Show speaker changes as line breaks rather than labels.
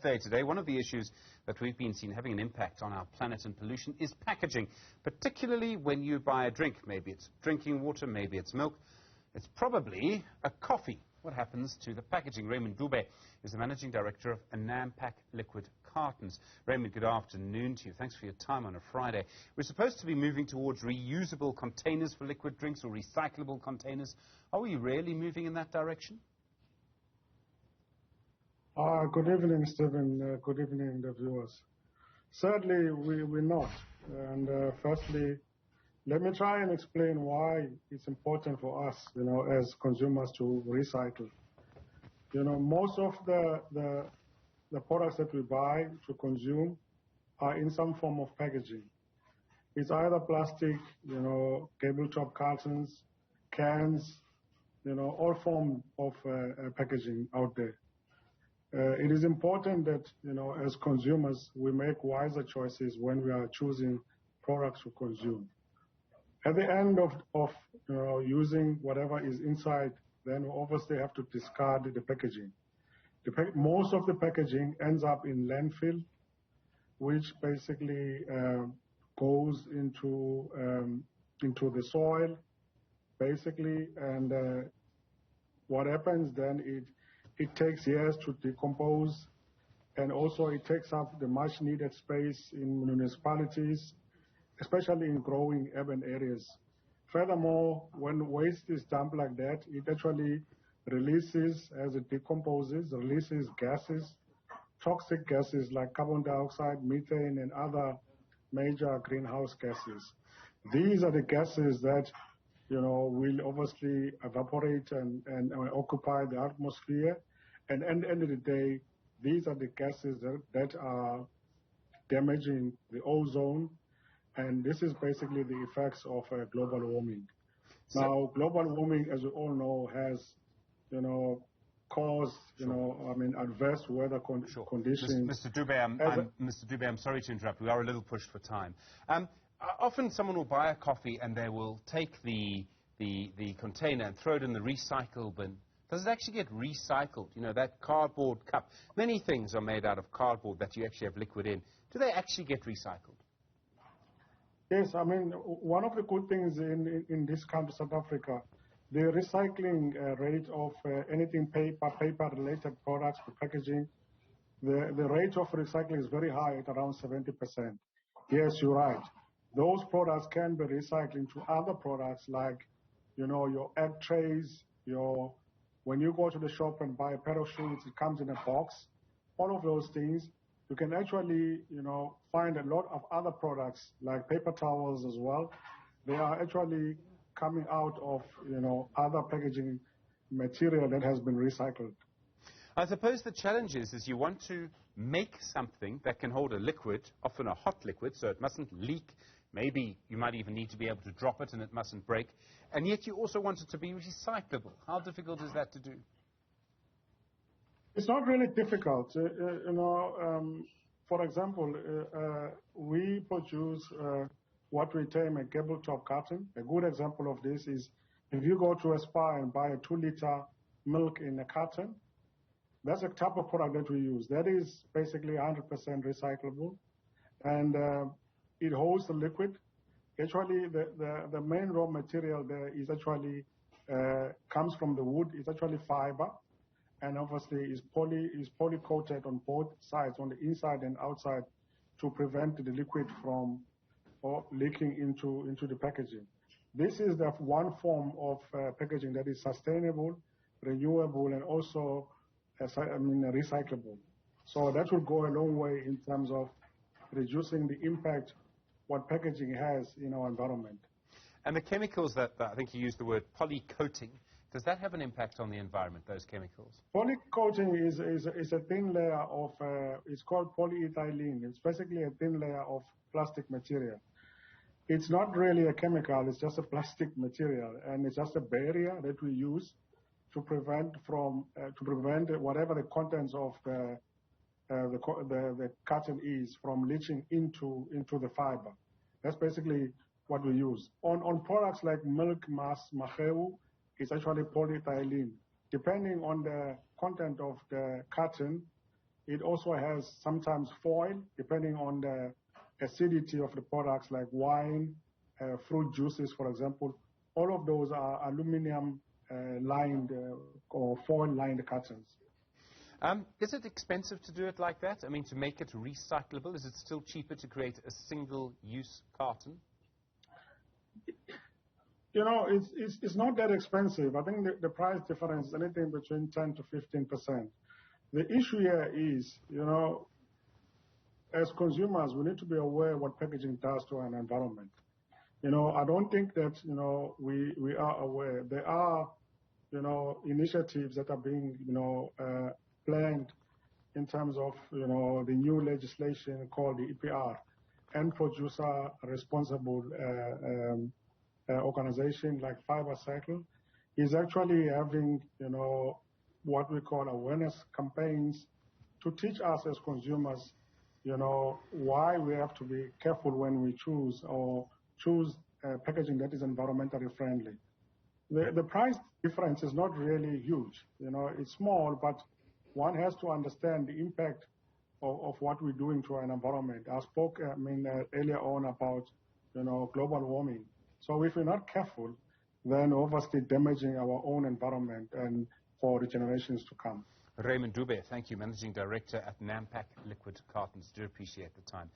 Today, one of the issues that we've been seeing having an impact on our planet and pollution is packaging, particularly when you buy a drink. Maybe it's drinking water, maybe it's milk. It's probably a coffee. What happens to the packaging? Raymond Dube is the managing director of Nampak Liquid Cartons. Raymond, good afternoon to you. Thanks for your time on a Friday. We're supposed to be moving towards reusable containers for liquid drinks or recyclable containers. Are we really moving in that direction?
Good evening, Stephen. Good evening, the viewers. Certainly, we're not. And firstly, let me try and explain why it's important for us, as consumers to recycle. Most of the products that we buy to consume are in some form of packaging. It's either plastic, tabletop cartons, cans, all form of packaging out there. It is important that, as consumers, we make wiser choices when we are choosing products to consume. At the end of using whatever is inside, then we obviously have to discard the packaging. Most of the packaging ends up in landfill, which basically goes into the soil, basically, and what happens then, it takes years to decompose, and also it takes up the much needed space in municipalities, especially in growing urban areas. Furthermore, when waste is dumped like that, it actually releases, as it decomposes, releases gases, toxic gases like carbon dioxide, methane, and other major greenhouse gases. These are the gases that will obviously evaporate and occupy the atmosphere. And at the end of the day, these are the gases that are damaging the ozone. And this is basically the effects of global warming. Now, global warming, as we all know, has, caused, adverse weather conditions.
Mr. Dube, I'm sorry to interrupt. We are a little pushed for time. Often someone will buy a coffee and they will take the container and throw it in the recycle bin. Does it actually get recycled? That cardboard cup. Many things are made out of cardboard that you actually have liquid in. Do they actually get recycled?
Yes, one of the good things in this country, South Africa, the recycling rate of anything paper-related products, the packaging, the rate of recycling is very high at around 70%. Yes, you're right. Those products can be recycled into other products like, your egg trays, when you go to the shop and buy a pair of shoes, it comes in a box. All of those things, you can actually, find a lot of other products like paper towels as well. They are actually coming out of, other packaging material that has been recycled.
I suppose the challenge is you want to make something that can hold a liquid, often a hot liquid, so it mustn't leak. Maybe you might even need to be able to drop it and it mustn't break. And yet you also want it to be recyclable. How difficult is that to do?
It's not really difficult. For example, we produce what we term a tabletop carton. A good example of this is if you go to a Spar and buy a 2-liter milk in a carton, that's a type of product that we use. That is basically 100% recyclable, and it holds the liquid. Actually, the main raw material there is actually comes from the wood. It's actually fiber, and obviously is polycoated on both sides, on the inside and outside, to prevent the liquid from leaking into the packaging. This is the one form of packaging that is sustainable, renewable, and also recyclable. So that will go a long way in terms of reducing the impact what packaging has in our environment.
And the chemicals that I think you used the word polycoating, does that have an impact on the environment, those chemicals?
Polycoating is a thin layer of, it's called polyethylene. It's basically a thin layer of plastic material. It's not really a chemical, it's just a plastic material, and it's just a barrier that we use to prevent whatever the contents of the carton is from leaching into the fiber. That's basically what we use. On products like milk, mass, maheu, it's actually polyethylene. Depending on the content of the carton, It also has sometimes foil, depending on the acidity of the products like wine, fruit juices, for example. All of those are aluminum lined or foil lined cartons.
Is it expensive to do it like that? I mean, to make it recyclable, is it still cheaper to create a single-use carton?
You know, it's not that expensive. I think the price difference is anything between 10 to 15%. The issue here is, you know, as consumers, we need to be aware what packaging does to an environment. You know, I don't think that, you know, we are aware. There are, you know, initiatives that are being, you know, planned in terms of, you know, the new legislation called the EPR, End Producer Responsible organization like Fiber Cycle is actually having, you know, what we call awareness campaigns to teach us as consumers, you know, why we have to be careful when we choose packaging that is environmentally friendly. The price difference is not really huge. You know, it's small, but one has to understand the impact of what we're doing to an environment. I spoke, earlier on about, you know, global warming. So if we're not careful, then obviously damaging our own environment and for the generations to come.
Raymond Dube, thank you, Managing Director at Nampak Liquid Cartons. Do appreciate the time.